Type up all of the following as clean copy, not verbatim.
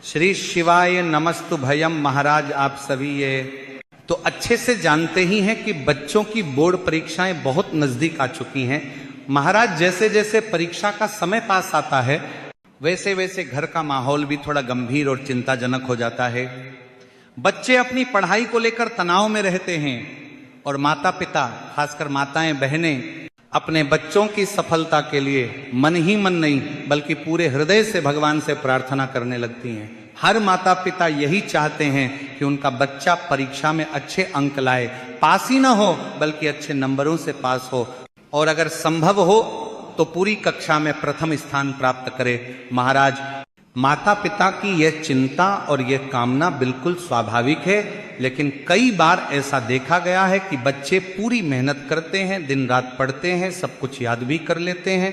श्री शिवाय नमस्तु भयम। महाराज आप सभी ये तो अच्छे से जानते ही हैं कि बच्चों की बोर्ड परीक्षाएं बहुत नजदीक आ चुकी हैं। महाराज जैसे जैसे परीक्षा का समय पास आता है वैसे वैसे घर का माहौल भी थोड़ा गंभीर और चिंताजनक हो जाता है। बच्चे अपनी पढ़ाई को लेकर तनाव में रहते हैं और माता पिता, खासकर माताएं बहनें, अपने बच्चों की सफलता के लिए मन ही मन नहीं बल्कि पूरे हृदय से भगवान से प्रार्थना करने लगती हैं। हर माता पिता यही चाहते हैं कि उनका बच्चा परीक्षा में अच्छे अंक लाए, पास ही ना हो बल्कि अच्छे नंबरों से पास हो और अगर संभव हो तो पूरी कक्षा में प्रथम स्थान प्राप्त करे। महाराज माता पिता की यह चिंता और यह कामना बिल्कुल स्वाभाविक है, लेकिन कई बार ऐसा देखा गया है कि बच्चे पूरी मेहनत करते हैं, दिन रात पढ़ते हैं, सब कुछ याद भी कर लेते हैं,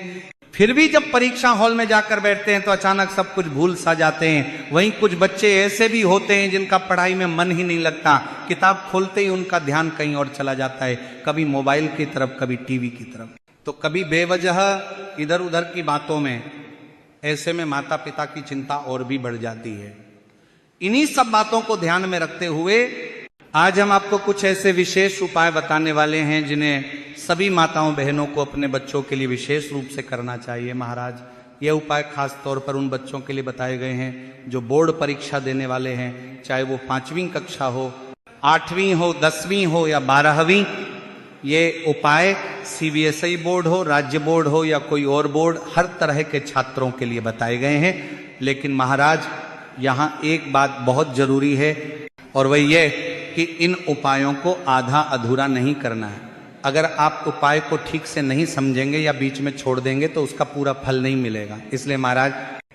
फिर भी जब परीक्षा हॉल में जाकर बैठते हैं तो अचानक सब कुछ भूल सा जाते हैं। वहीं कुछ बच्चे ऐसे भी होते हैं जिनका पढ़ाई में मन ही नहीं लगता, किताब खोलते ही उनका ध्यान कहीं और चला जाता है, कभी मोबाइल की तरफ, कभी टीवी की तरफ, तो कभी बेवजह इधर उधर की बातों में। ऐसे में माता पिता की चिंता और भी बढ़ जाती है। इन्हीं सब बातों को ध्यान में रखते हुए आज हम आपको कुछ ऐसे विशेष उपाय बताने वाले हैं जिन्हें सभी माताओं बहनों को अपने बच्चों के लिए विशेष रूप से करना चाहिए। महाराज ये उपाय खास तौर पर उन बच्चों के लिए बताए गए हैं जो बोर्ड परीक्षा देने वाले हैं, चाहे वो 5वीं कक्षा हो, 8वीं हो, 10वीं हो या 12वीं। ये उपाय सीबीएसई बोर्ड हो, राज्य बोर्ड हो या कोई और बोर्ड, हर तरह के छात्रों के लिए बताए गए हैं। लेकिन महाराज यहाँ एक बात बहुत जरूरी है और वह ये कि इन उपायों को आधा अधूरा नहीं करना है। अगर आप उपाय को ठीक से नहीं समझेंगे या बीच में छोड़ देंगे तो उसका पूरा फल नहीं मिलेगा। इसलिए महाराज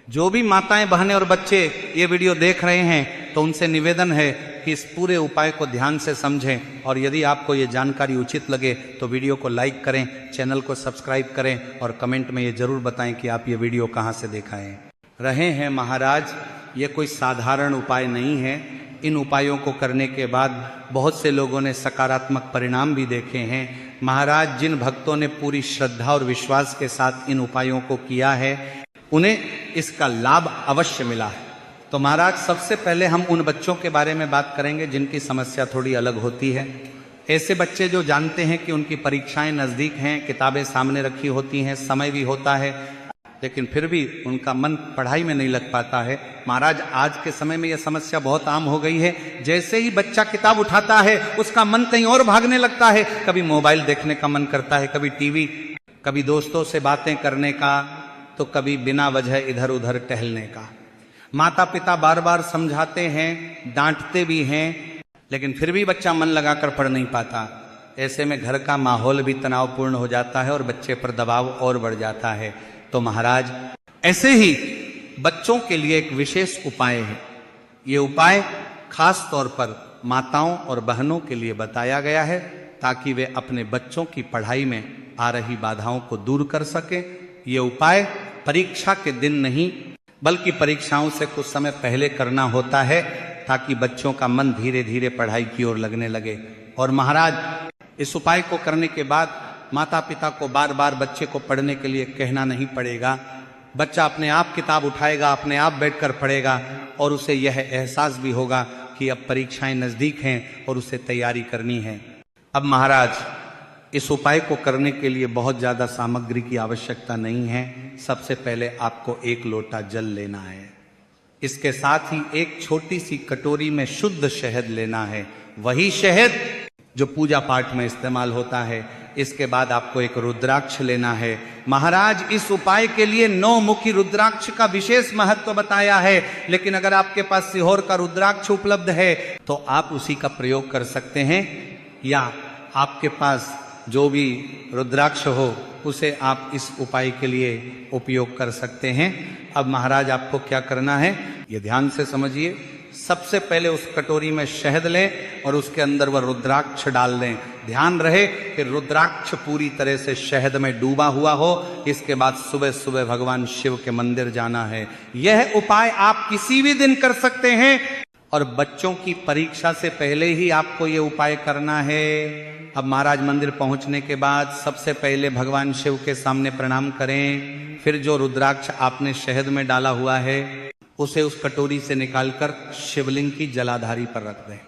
जो भी माताएं बहनें और बच्चे ये वीडियो देख रहे हैं तो उनसे निवेदन है कि इस पूरे उपाय को ध्यान से समझें और यदि आपको ये जानकारी उचित लगे तो वीडियो को लाइक करें, चैनल को सब्सक्राइब करें और कमेंट में ये जरूर बताएं कि आप ये वीडियो कहाँ से देखा रहे हैं। महाराज ये कोई साधारण उपाय नहीं है। इन उपायों को करने के बाद बहुत से लोगों ने सकारात्मक परिणाम भी देखे हैं। महाराज जिन भक्तों ने पूरी श्रद्धा और विश्वास के साथ इन उपायों को किया है उन्हें इसका लाभ अवश्य मिला है। तो महाराज सबसे पहले हम उन बच्चों के बारे में बात करेंगे जिनकी समस्या थोड़ी अलग होती है। ऐसे बच्चे जो जानते हैं कि उनकी परीक्षाएं नज़दीक हैं, किताबें सामने रखी होती हैं, समय भी होता है, लेकिन फिर भी उनका मन पढ़ाई में नहीं लग पाता है। महाराज आज के समय में यह समस्या बहुत आम हो गई है। जैसे ही बच्चा किताब उठाता है उसका मन कहीं और भागने लगता है, कभी मोबाइल देखने का मन करता है, कभी टीवी, कभी दोस्तों से बातें करने का, तो कभी बिना वजह इधर उधर टहलने का। माता पिता बार बार समझाते हैं, डांटते भी हैं, लेकिन फिर भी बच्चा मन लगाकर पढ़ नहीं पाता। ऐसे में घर का माहौल भी तनावपूर्ण हो जाता है और बच्चे पर दबाव और बढ़ जाता है। तो महाराज ऐसे ही बच्चों के लिए एक विशेष उपाय है। ये उपाय खास तौर पर माताओं और बहनों के लिए बताया गया है ताकि वे अपने बच्चों की पढ़ाई में आ रही बाधाओं को दूर कर सकें। ये उपाय परीक्षा के दिन नहीं बल्कि परीक्षाओं से कुछ समय पहले करना होता है ताकि बच्चों का मन धीरे धीरे पढ़ाई की ओर लगने लगे। और महाराज इस उपाय को करने के बाद माता पिता को बार बार बच्चे को पढ़ने के लिए कहना नहीं पड़ेगा। बच्चा अपने आप किताब उठाएगा, अपने आप बैठकर पढ़ेगा और उसे यह एहसास भी होगा कि अब परीक्षाएं नज़दीक हैं और उसे तैयारी करनी है। अब महाराज इस उपाय को करने के लिए बहुत ज़्यादा सामग्री की आवश्यकता नहीं है। सबसे पहले आपको 1 लोटा जल लेना है। इसके साथ ही एक छोटी सी कटोरी में शुद्ध शहद लेना है, वही शहद जो पूजा पाठ में इस्तेमाल होता है। इसके बाद आपको एक रुद्राक्ष लेना है। महाराज इस उपाय के लिए 9 मुखी रुद्राक्ष का विशेष महत्व बताया है, लेकिन अगर आपके पास सीहोर का रुद्राक्ष उपलब्ध है तो आप उसी का प्रयोग कर सकते हैं, या आपके पास जो भी रुद्राक्ष हो उसे आप इस उपाय के लिए उपयोग कर सकते हैं। अब महाराज आपको क्या करना है ये ध्यान से समझिए। सबसे पहले उस कटोरी में शहद लें और उसके अंदर वह रुद्राक्ष डाल दें। ध्यान रहे कि रुद्राक्ष पूरी तरह से शहद में डूबा हुआ हो। इसके बाद सुबह सुबह भगवान शिव के मंदिर जाना है। यह उपाय आप किसी भी दिन कर सकते हैं और बच्चों की परीक्षा से पहले ही आपको ये उपाय करना है। अब महाराज मंदिर पहुंचने के बाद सबसे पहले भगवान शिव के सामने प्रणाम करें, फिर जो रुद्राक्ष आपने शहद में डाला हुआ है उसे उस कटोरी से निकालकर शिवलिंग की जलाधारी पर रख दें।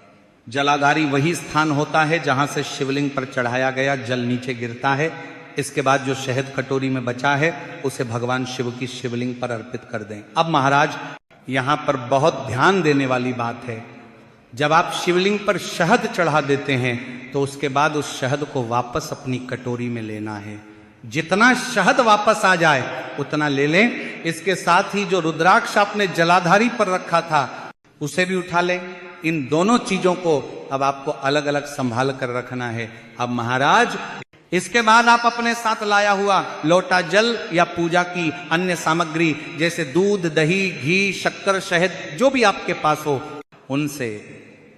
जलाधारी वही स्थान होता है जहां से शिवलिंग पर चढ़ाया गया जल नीचे गिरता है। इसके बाद जो शहद कटोरी में बचा है उसे भगवान शिव की शिवलिंग पर अर्पित कर दें। अब महाराज यहां पर बहुत ध्यान देने वाली बात है, जब आप शिवलिंग पर शहद चढ़ा देते हैं तो उसके बाद उस शहद को वापस अपनी कटोरी में लेना है। जितना शहद वापस आ जाए उतना ले लें। इसके साथ ही जो रुद्राक्ष आपने जलाधारी पर रखा था उसे भी उठा लें। इन दोनों चीजों को अब आपको अलग अलग संभाल कर रखना है। अब महाराज इसके बाद आप अपने साथ लाया हुआ लोटा जल या पूजा की अन्य सामग्री जैसे दूध, दही, घी, शक्कर, शहद जो भी आपके पास हो, उनसे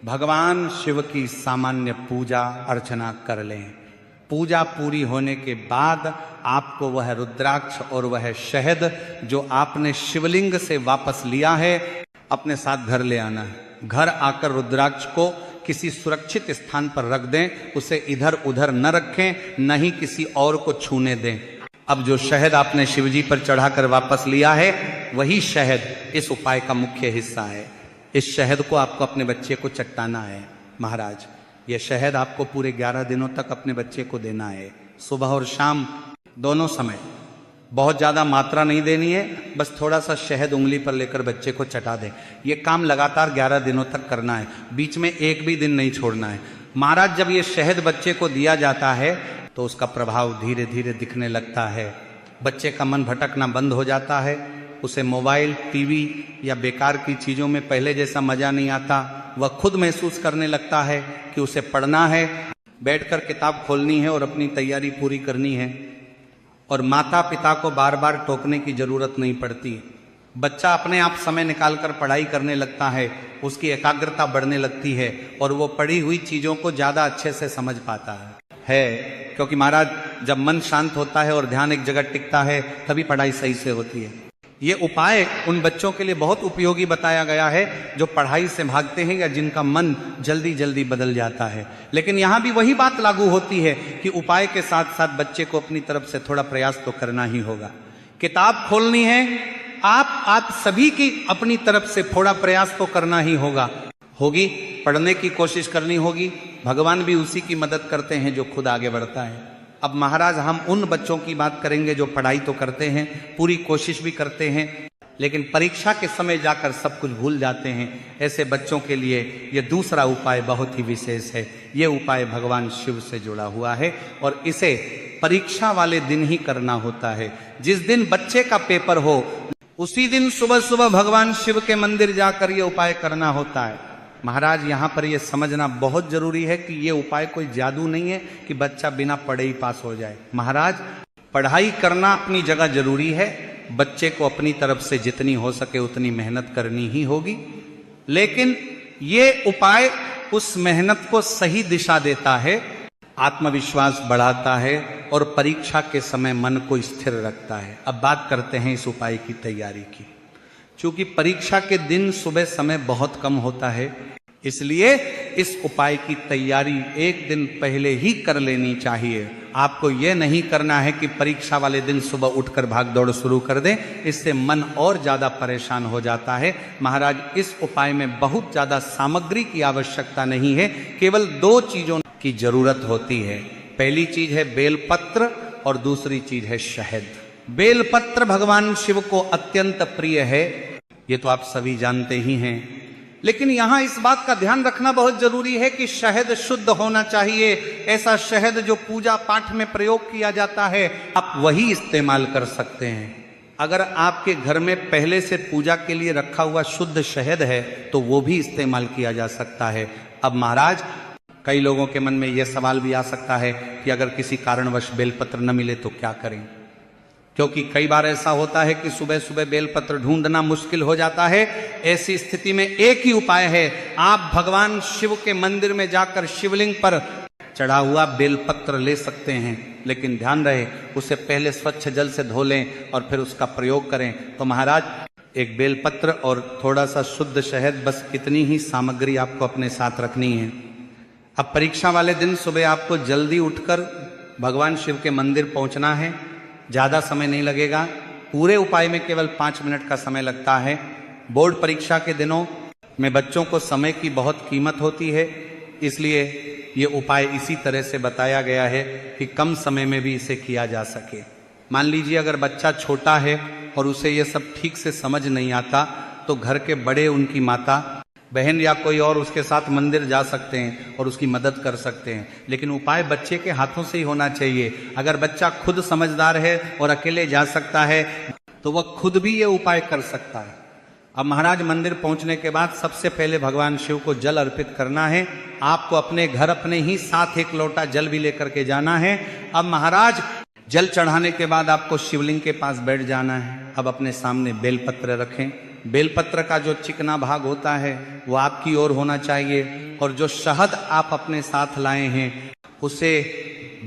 भगवान शिव की सामान्य पूजा अर्चना कर लें। पूजा पूरी होने के बाद आपको वह रुद्राक्ष और वह शहद जो आपने शिवलिंग से वापस लिया है अपने साथ घर ले आना है। घर आकर रुद्राक्ष को किसी सुरक्षित स्थान पर रख दें, उसे इधर उधर न रखें, न ही किसी और को छूने दें। अब जो शहद आपने शिवजी पर चढ़ाकर वापस लिया है वही शहद इस उपाय का मुख्य हिस्सा है। इस शहद को आपको अपने बच्चे को चट्टाना है। महाराज यह शहद आपको पूरे 11 दिनों तक अपने बच्चे को देना है, सुबह और शाम दोनों समय। बहुत ज़्यादा मात्रा नहीं देनी है, बस थोड़ा सा शहद उंगली पर लेकर बच्चे को चटा दें। यह काम लगातार 11 दिनों तक करना है, बीच में एक भी दिन नहीं छोड़ना है। महाराज जब ये शहद बच्चे को दिया जाता है तो उसका प्रभाव धीरे धीरे दिखने लगता है। बच्चे का मन भटकना बंद हो जाता है, उसे मोबाइल, टीवी या बेकार की चीज़ों में पहले जैसा मज़ा नहीं आता। वह खुद महसूस करने लगता है कि उसे पढ़ना है, बैठकर किताब खोलनी है और अपनी तैयारी पूरी करनी है, और माता पिता को बार बार टोकने की जरूरत नहीं पड़ती। बच्चा अपने आप समय निकालकर पढ़ाई करने लगता है, उसकी एकाग्रता बढ़ने लगती है और वो पढ़ी हुई चीज़ों को ज़्यादा अच्छे से समझ पाता है। क्योंकि महाराज जब मन शांत होता है और ध्यान एक जगह टिकता है तभी पढ़ाई सही से होती है। ये उपाय उन बच्चों के लिए बहुत उपयोगी बताया गया है जो पढ़ाई से भागते हैं या जिनका मन जल्दी जल्दी बदल जाता है। लेकिन यहाँ भी वही बात लागू होती है कि उपाय के साथ साथ बच्चे को अपनी तरफ से थोड़ा प्रयास तो करना ही होगा। किताब खोलनी है, आप सभी की अपनी तरफ से थोड़ा प्रयास तो करना ही होगी, पढ़ने की कोशिश करनी होगी। भगवान भी उसी की मदद करते हैं जो खुद आगे बढ़ता है। अब महाराज हम उन बच्चों की बात करेंगे जो पढ़ाई तो करते हैं, पूरी कोशिश भी करते हैं, लेकिन परीक्षा के समय जाकर सब कुछ भूल जाते हैं। ऐसे बच्चों के लिए ये दूसरा उपाय बहुत ही विशेष है। ये उपाय भगवान शिव से जुड़ा हुआ है और इसे परीक्षा वाले दिन ही करना होता है। जिस दिन बच्चे का पेपर हो उसी दिन सुबह सुबह भगवान शिव के मंदिर जाकर ये उपाय करना होता है। महाराज यहाँ पर यह समझना बहुत जरूरी है कि ये उपाय कोई जादू नहीं है कि बच्चा बिना पढ़े ही पास हो जाए। महाराज पढ़ाई करना अपनी जगह जरूरी है, बच्चे को अपनी तरफ से जितनी हो सके उतनी मेहनत करनी ही होगी, लेकिन ये उपाय उस मेहनत को सही दिशा देता है, आत्मविश्वास बढ़ाता है और परीक्षा के समय मन को स्थिर रखता है। अब बात करते हैं इस उपाय की तैयारी की। चूंकि परीक्षा के दिन सुबह समय बहुत कम होता है, इसलिए इस उपाय की तैयारी एक दिन पहले ही कर लेनी चाहिए। आपको यह नहीं करना है कि परीक्षा वाले दिन सुबह उठकर भाग दौड़ शुरू कर दें, इससे मन और ज्यादा परेशान हो जाता है। महाराज इस उपाय में बहुत ज्यादा सामग्री की आवश्यकता नहीं है, केवल 2 चीजों की जरूरत होती है। पहली चीज है बेलपत्र और दूसरी चीज है शहद। बेलपत्र भगवान शिव को अत्यंत प्रिय है, ये तो आप सभी जानते ही हैं, लेकिन यहां इस बात का ध्यान रखना बहुत जरूरी है कि शहद शुद्ध होना चाहिए। ऐसा शहद जो पूजा पाठ में प्रयोग किया जाता है आप वही इस्तेमाल कर सकते हैं। अगर आपके घर में पहले से पूजा के लिए रखा हुआ शुद्ध शहद है तो वो भी इस्तेमाल किया जा सकता है। अब महाराज कई लोगों के मन में यह सवाल भी आ सकता है कि अगर किसी कारणवश बेलपत्र न मिले तो क्या करें, क्योंकि कई बार ऐसा होता है कि सुबह सुबह बेलपत्र ढूंढना मुश्किल हो जाता है। ऐसी स्थिति में एक ही उपाय है, आप भगवान शिव के मंदिर में जाकर शिवलिंग पर चढ़ा हुआ बेलपत्र ले सकते हैं, लेकिन ध्यान रहे उसे पहले स्वच्छ जल से धो लें और फिर उसका प्रयोग करें। तो महाराज एक बेलपत्र और थोड़ा सा शुद्ध शहद, बस इतनी ही सामग्री आपको अपने साथ रखनी है। अब परीक्षा वाले दिन सुबह आपको जल्दी उठकर भगवान शिव के मंदिर पहुंचना है। ज़्यादा समय नहीं लगेगा, पूरे उपाय में केवल 5 मिनट का समय लगता है। बोर्ड परीक्षा के दिनों में बच्चों को समय की बहुत कीमत होती है, इसलिए ये उपाय इसी तरह से बताया गया है कि कम समय में भी इसे किया जा सके। मान लीजिए अगर बच्चा छोटा है और उसे ये सब ठीक से समझ नहीं आता, तो घर के बड़े, उनकी माता बहन या कोई और उसके साथ मंदिर जा सकते हैं और उसकी मदद कर सकते हैं, लेकिन उपाय बच्चे के हाथों से ही होना चाहिए। अगर बच्चा खुद समझदार है और अकेले जा सकता है तो वह खुद भी ये उपाय कर सकता है। अब महाराज मंदिर पहुंचने के बाद सबसे पहले भगवान शिव को जल अर्पित करना है। आपको अपने घर अपने ही साथ एक लोटा जल भी लेकर के जाना है। अब महाराज जल चढ़ाने के बाद आपको शिवलिंग के पास बैठ जाना है। अब अपने सामने बेलपत्र रखें। बेलपत्र का जो चिकना भाग होता है वो आपकी ओर होना चाहिए, और जो शहद आप अपने साथ लाए हैं उसे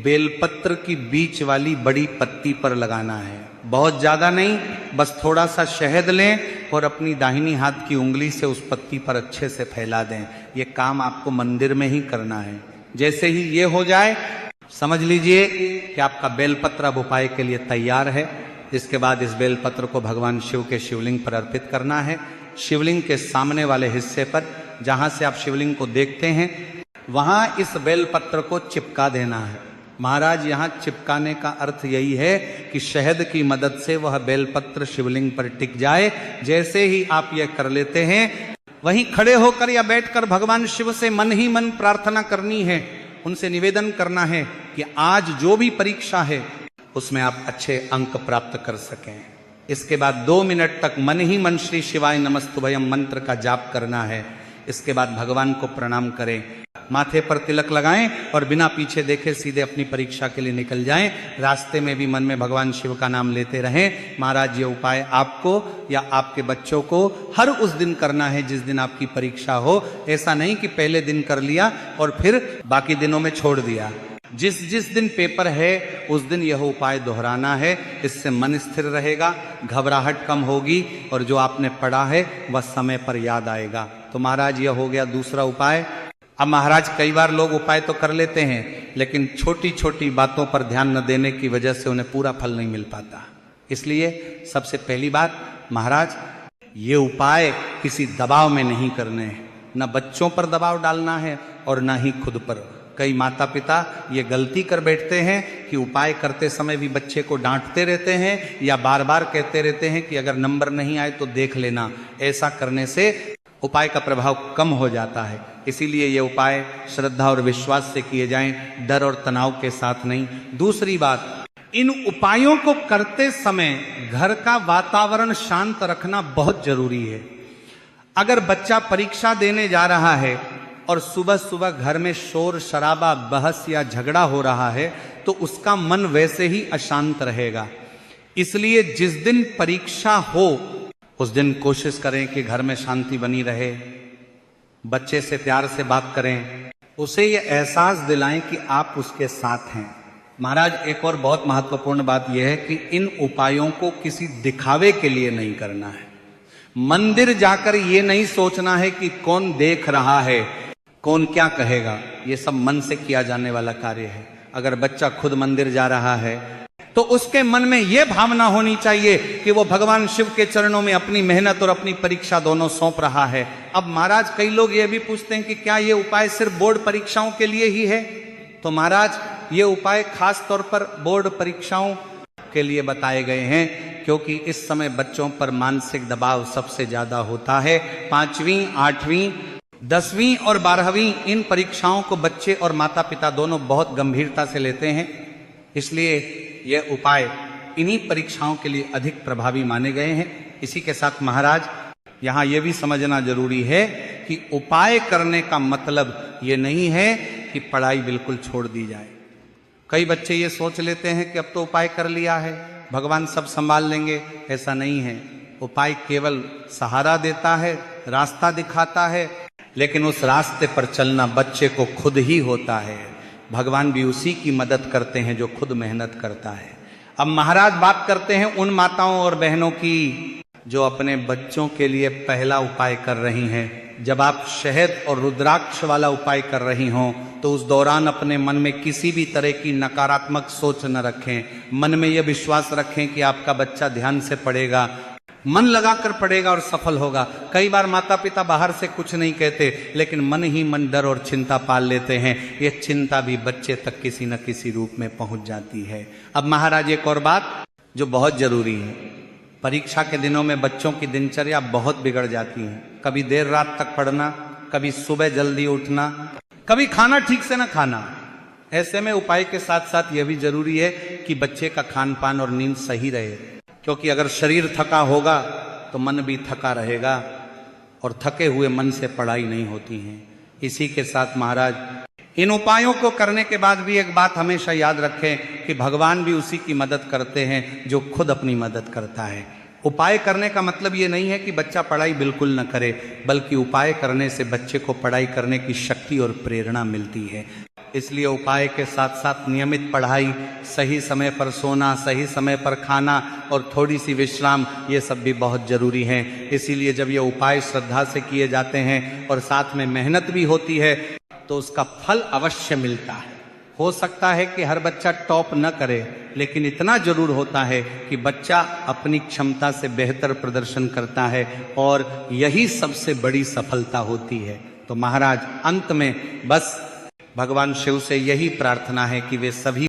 बेलपत्र की बीच वाली बड़ी पत्ती पर लगाना है। बहुत ज्यादा नहीं, बस थोड़ा सा शहद लें और अपनी दाहिनी हाथ की उंगली से उस पत्ती पर अच्छे से फैला दें। ये काम आपको मंदिर में ही करना है। जैसे ही ये हो जाए, समझ लीजिए कि आपका बेलपत्र अब उपाय के लिए तैयार है। इसके बाद इस बेलपत्र को भगवान शिव के शिवलिंग पर अर्पित करना है। शिवलिंग के सामने वाले हिस्से पर, जहां से आप शिवलिंग को देखते हैं, वहां इस बेलपत्र को चिपका देना है। महाराज यहाँ चिपकाने का अर्थ यही है कि शहद की मदद से वह बेलपत्र शिवलिंग पर टिक जाए। जैसे ही आप यह कर लेते हैं, वहीं खड़े होकर या बैठकर भगवान शिव से मन ही मन प्रार्थना करनी है। उनसे निवेदन करना है कि आज जो भी परीक्षा है उसमें आप अच्छे अंक प्राप्त कर सकें। इसके बाद 2 मिनट तक मन ही मन श्री शिवाय नमस्तुभयम मंत्र का जाप करना है। इसके बाद भगवान को प्रणाम करें, माथे पर तिलक लगाएं और बिना पीछे देखे सीधे अपनी परीक्षा के लिए निकल जाएं। रास्ते में भी मन में भगवान शिव का नाम लेते रहें। महाराज ये उपाय आपको या आपके बच्चों को हर उस दिन करना है जिस दिन आपकी परीक्षा हो। ऐसा नहीं कि पहले दिन कर लिया और फिर बाकी दिनों में छोड़ दिया। जिस जिस दिन पेपर है उस दिन यह उपाय दोहराना है। इससे मन स्थिर रहेगा, घबराहट कम होगी और जो आपने पढ़ा है वह समय पर याद आएगा। तो महाराज यह हो गया दूसरा उपाय। अब महाराज कई बार लोग उपाय तो कर लेते हैं, लेकिन छोटी छोटी बातों पर ध्यान न देने की वजह से उन्हें पूरा फल नहीं मिल पाता। इसलिए सबसे पहली बात, महाराज ये उपाय किसी दबाव में नहीं करने हैं। न बच्चों पर दबाव डालना है और न ही खुद पर। कई माता पिता ये गलती कर बैठते हैं कि उपाय करते समय भी बच्चे को डांटते रहते हैं या बार बार कहते रहते हैं कि अगर नंबर नहीं आए तो देख लेना। ऐसा करने से उपाय का प्रभाव कम हो जाता है। इसीलिए ये उपाय श्रद्धा और विश्वास से किए जाएं, डर और तनाव के साथ नहीं। दूसरी बात, इन उपायों को करते समय घर का वातावरण शांत रखना बहुत जरूरी है। अगर बच्चा परीक्षा देने जा रहा है और सुबह सुबह घर में शोर शराबा, बहस या झगड़ा हो रहा है तो उसका मन वैसे ही अशांत रहेगा। इसलिए जिस दिन परीक्षा हो उस दिन कोशिश करें कि घर में शांति बनी रहे। बच्चे से प्यार से बात करें, उसे ये एहसास दिलाएं कि आप उसके साथ हैं। महाराज एक और बहुत महत्वपूर्ण बात यह है कि इन उपायों को किसी दिखावे के लिए नहीं करना है। मंदिर जाकर ये नहीं सोचना है कि कौन देख रहा है, कौन क्या कहेगा। ये सब मन से किया जाने वाला कार्य है। अगर बच्चा खुद मंदिर जा रहा है तो उसके मन में यह भावना होनी चाहिए कि वो भगवान शिव के चरणों में अपनी मेहनत और अपनी परीक्षा दोनों सौंप रहा है। अब महाराज कई लोग ये भी पूछते हैं कि क्या ये उपाय सिर्फ बोर्ड परीक्षाओं के लिए ही है? तो महाराज ये उपाय खास तौर पर बोर्ड परीक्षाओं के लिए बताए गए हैं, क्योंकि इस समय बच्चों पर मानसिक दबाव सबसे ज्यादा होता है। 5वीं, 8वीं, 10वीं और 12वीं इन परीक्षाओं को बच्चे और माता पिता दोनों बहुत गंभीरता से लेते हैं। इसलिए यह उपाय इन्हीं परीक्षाओं के लिए अधिक प्रभावी माने गए हैं। इसी के साथ महाराज यहाँ यह भी समझना जरूरी है कि उपाय करने का मतलब ये नहीं है कि पढ़ाई बिल्कुल छोड़ दी जाए। कई बच्चे ये सोच लेते हैं कि अब तो उपाय कर लिया है, भगवान सब संभाल लेंगे। ऐसा नहीं है। उपाय केवल सहारा देता है, रास्ता दिखाता है, लेकिन उस रास्ते पर चलना बच्चे को खुद ही होता है। भगवान भी उसी की मदद करते हैं जो खुद मेहनत करता है। अब महाराज बात करते हैं उन माताओं और बहनों की जो अपने बच्चों के लिए पहला उपाय कर रही हैं। जब आप शहद और रुद्राक्ष वाला उपाय कर रही हों तो उस दौरान अपने मन में किसी भी तरह की नकारात्मक सोच न रखें। मन में यह विश्वास रखें कि आपका बच्चा ध्यान से पढ़ेगा, मन लगाकर पढ़ेगा और सफल होगा। कई बार माता पिता बाहर से कुछ नहीं कहते, लेकिन मन ही मन डर और चिंता पाल लेते हैं। ये चिंता भी बच्चे तक किसी न किसी रूप में पहुंच जाती है। अब महाराज एक और बात जो बहुत जरूरी है, परीक्षा के दिनों में बच्चों की दिनचर्या बहुत बिगड़ जाती है। कभी देर रात तक पढ़ना, कभी सुबह जल्दी उठना, कभी खाना ठीक से ना खाना। ऐसे में उपाय के साथ साथ यह भी जरूरी है कि बच्चे का खान पान और नींद सही रहे, क्योंकि अगर शरीर थका होगा तो मन भी थका रहेगा और थके हुए मन से पढ़ाई नहीं होती है। इसी के साथ महाराज इन उपायों को करने के बाद भी एक बात हमेशा याद रखें कि भगवान भी उसी की मदद करते हैं जो खुद अपनी मदद करता है। उपाय करने का मतलब ये नहीं है कि बच्चा पढ़ाई बिल्कुल न करे, बल्कि उपाय करने से बच्चे को पढ़ाई करने की शक्ति और प्रेरणा मिलती है। इसलिए उपाय के साथ साथ नियमित पढ़ाई, सही समय पर सोना, सही समय पर खाना और थोड़ी सी विश्राम, ये सब भी बहुत जरूरी हैं। इसीलिए जब ये उपाय श्रद्धा से किए जाते हैं और साथ में मेहनत भी होती है तो उसका फल अवश्य मिलता है। हो सकता है कि हर बच्चा टॉप न करे, लेकिन इतना जरूर होता है कि बच्चा अपनी क्षमता से बेहतर प्रदर्शन करता है और यही सबसे बड़ी सफलता होती है। तो महाराज अंत में बस भगवान शिव से यही प्रार्थना है कि वे सभी